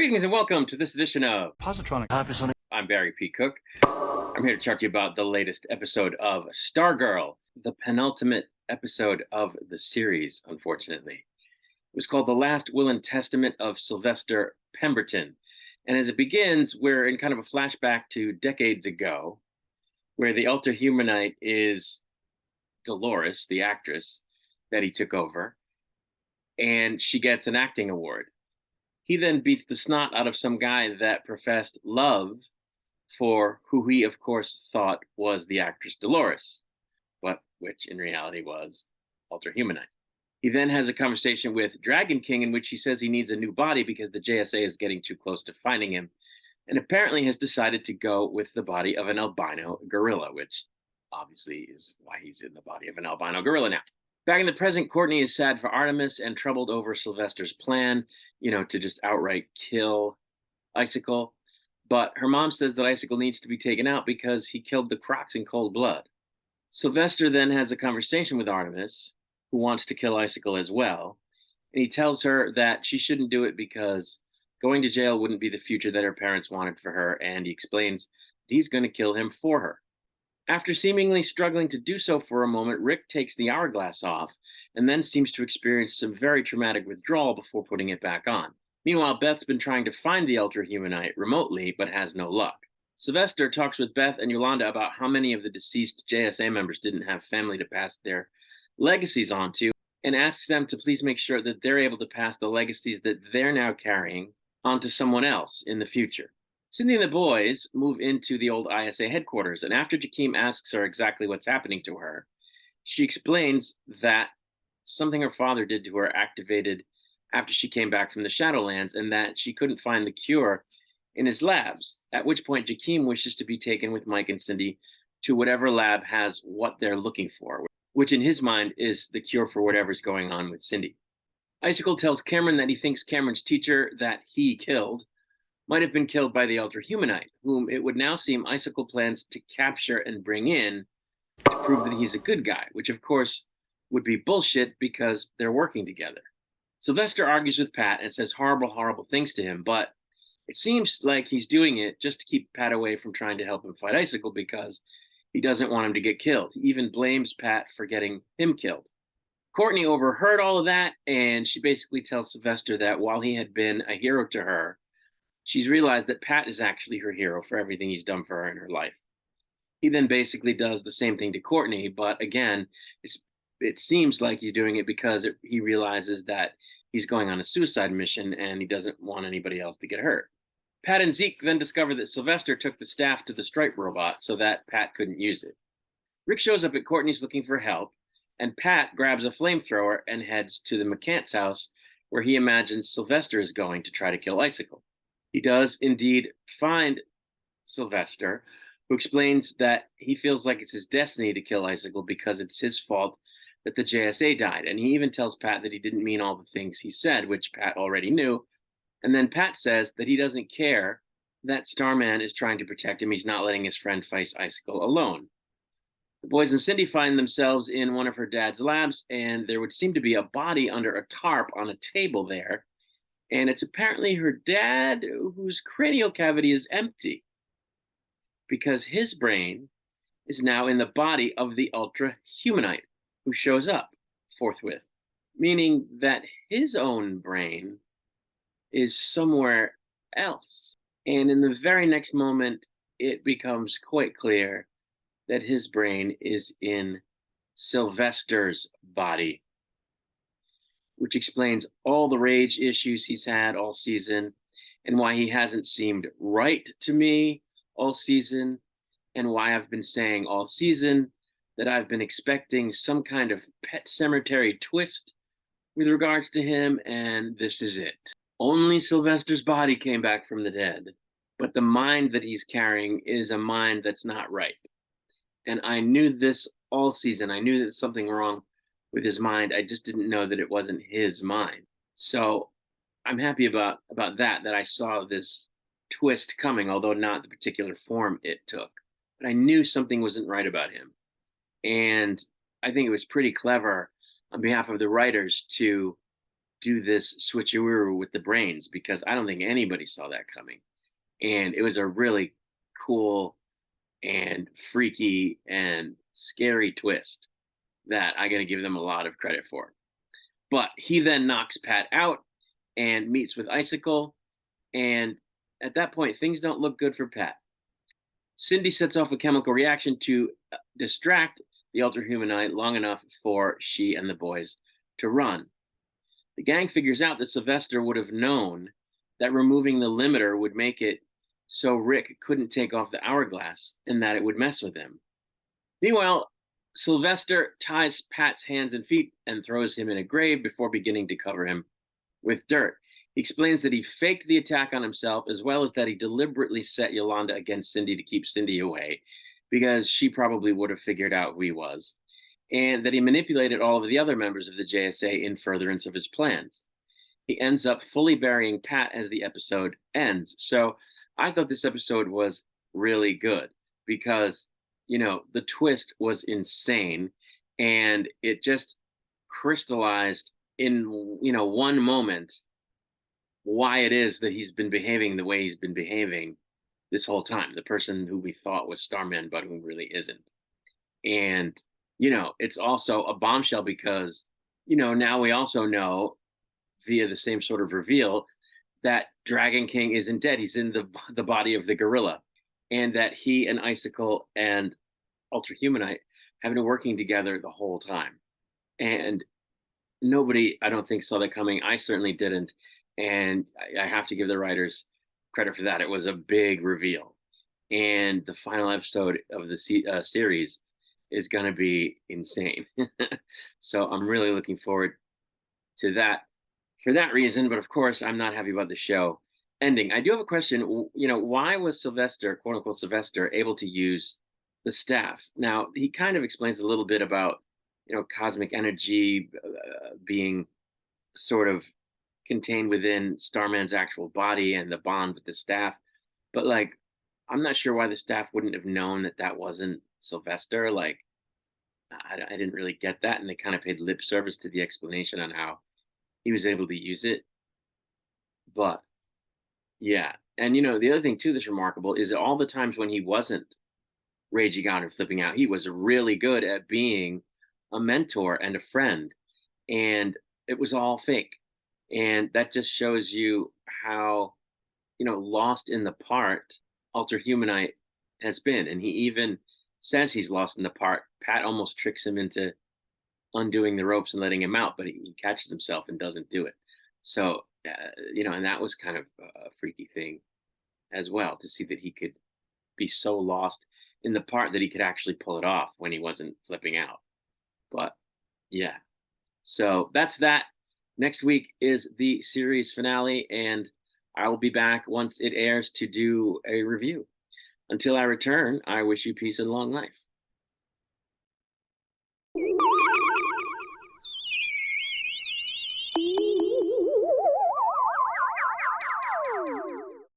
Greetings and welcome to this edition of Positronic. I'm Barry P. Cook. I'm here to talk to you about the latest episode of Stargirl, the penultimate episode of the series, unfortunately. It was called The Last Will and Testament of Sylvester Pemberton. And as it begins, we're in kind of a flashback to decades ago, where the ultra-humanite is Dolores, the actress that he took over, and she gets an acting award. He then beats the snot out of some guy that professed love for who he, of course, thought was the actress Dolores, but which in reality was Ultra Humanite. He then has a conversation with Dragon King in which he says he needs a new body because the JSA is getting too close to finding him, and apparently has decided to go with the body of an albino gorilla, which obviously is why he's in the body of an albino gorilla now. Back in the present, Courtney is sad for Artemis and troubled over Sylvester's plan, to just outright kill Icicle. But her mom says that Icicle needs to be taken out because he killed the Crocs in cold blood. Sylvester then has a conversation with Artemis, who wants to kill Icicle as well. And he tells her that she shouldn't do it because going to jail wouldn't be the future that her parents wanted for her. And he explains that he's going to kill him for her. After seemingly struggling to do so for a moment, Rick takes the hourglass off and then seems to experience some very traumatic withdrawal before putting it back on. Meanwhile, Beth's been trying to find the Ultra Humanite remotely, but has no luck. Sylvester talks with Beth and Yolanda about how many of the deceased JSA members didn't have family to pass their legacies on to, and asks them to please make sure that they're able to pass the legacies that they're now carrying on to someone else in the future. Cindy and the boys move into the old ISA headquarters, and after Jakeem asks her exactly what's happening to her, she explains that something her father did to her activated after she came back from the Shadowlands, and that she couldn't find the cure in his labs, at which point Jakeem wishes to be taken with Mike and Cindy to whatever lab has what they're looking for, which in his mind is the cure for whatever's going on with Cindy. Icicle tells Cameron that he thinks Cameron's teacher that he killed might have been killed by the Ultra Humanite, whom it would now seem Icicle plans to capture and bring in to prove that he's a good guy, which of course would be bullshit because they're working together. Sylvester argues with Pat and says horrible, horrible things to him, but it seems like he's doing it just to keep Pat away from trying to help him fight Icicle because he doesn't want him to get killed. He even blames Pat for getting him killed. Courtney overheard all of that, and she basically tells Sylvester that while he had been a hero to her, she's realized that Pat is actually her hero for everything he's done for her in her life. He then basically does the same thing to Courtney, but again, it seems like he's doing it because he realizes that he's going on a suicide mission and he doesn't want anybody else to get hurt. Pat and Zeke then discover that Sylvester took the staff to the Stripe robot so that Pat couldn't use it. Rick shows up at Courtney's looking for help, and Pat grabs a flamethrower and heads to the McCants' house where he imagines Sylvester is going to try to kill Icicle. He does indeed find Sylvester, who explains that he feels like it's his destiny to kill Icicle because it's his fault that the JSA died. And he even tells Pat that he didn't mean all the things he said, which Pat already knew. And then Pat says that he doesn't care that Starman is trying to protect him. He's not letting his friend face Icicle alone. The boys and Cindy find themselves in one of her dad's labs, and there would seem to be a body under a tarp on a table there. And it's apparently her dad, whose cranial cavity is empty because his brain is now in the body of the Ultra Humanite, who shows up forthwith, meaning that his own brain is somewhere else. And in the very next moment, it becomes quite clear that his brain is in Sylvester's body, which explains all the rage issues he's had all season and why he hasn't seemed right to me all season, and why I've been saying all season that I've been expecting some kind of Pet Cemetery twist with regards to him, and this is it. Only Sylvester's body came back from the dead, but the mind that he's carrying is a mind that's not right. And I knew this all season. I knew there's something wrong with his mind. I just didn't know that it wasn't his mind. So I'm happy about that I saw this twist coming, although not the particular form it took. But I knew something wasn't right about him. And I think it was pretty clever on behalf of the writers to do this switcheroo with the brains because I don't think anybody saw that coming. And it was a really cool and freaky and scary twist that I got to give them a lot of credit for. But he then knocks Pat out and meets with Icicle. And at that point, things don't look good for Pat. Cindy sets off a chemical reaction to distract the Ultra Humanite long enough for she and the boys to run. The gang figures out that Sylvester would have known that removing the limiter would make it so Rick couldn't take off the hourglass and that it would mess with him. Meanwhile, Sylvester ties Pat's hands and feet and throws him in a grave before beginning to cover him with dirt. He explains that he faked the attack on himself, as well as that he deliberately set Yolanda against Cindy to keep Cindy away, because she probably would have figured out who he was, and that he manipulated all of the other members of the JSA in furtherance of his plans. He ends up fully burying Pat as the episode ends. So I thought this episode was really good because, the twist was insane and it just crystallized in, one moment why it is that he's been behaving the way he's been behaving this whole time. The person who we thought was Starman, but who really isn't. And, it's also a bombshell because, now we also know via the same sort of reveal that Dragon King isn't dead. He's in the body of the gorilla. And that he and Icicle and Ultra Humanite have been working together the whole time. And nobody, I don't think, saw that coming. I certainly didn't. And I have to give the writers credit for that. It was a big reveal. And the final episode of the series is going to be insane. So I'm really looking forward to that for that reason. But of course, I'm not happy about the show ending. I do have a question. Why was Sylvester, quote unquote Sylvester, able to use the staff? Now, he kind of explains a little bit about, cosmic energy being sort of contained within Starman's actual body and the bond with the staff. But I'm not sure why the staff wouldn't have known that that wasn't Sylvester. I didn't really get that. And they kind of paid lip service to the explanation on how he was able to use it. But yeah. And, the other thing too that's remarkable is that all the times when he wasn't raging out and flipping out, he was really good at being a mentor and a friend. And it was all fake. And that just shows you how, lost in the part Ultra Humanite has been. And he even says he's lost in the part. Pat almost tricks him into undoing the ropes and letting him out, but he catches himself and doesn't do it. So, and that was kind of a freaky thing as well, to see that he could be so lost in the part that he could actually pull it off when he wasn't flipping out. But yeah, so that's that. Next week is the series finale, and I will be back once it airs to do a review. Until I return, I wish you peace and long life.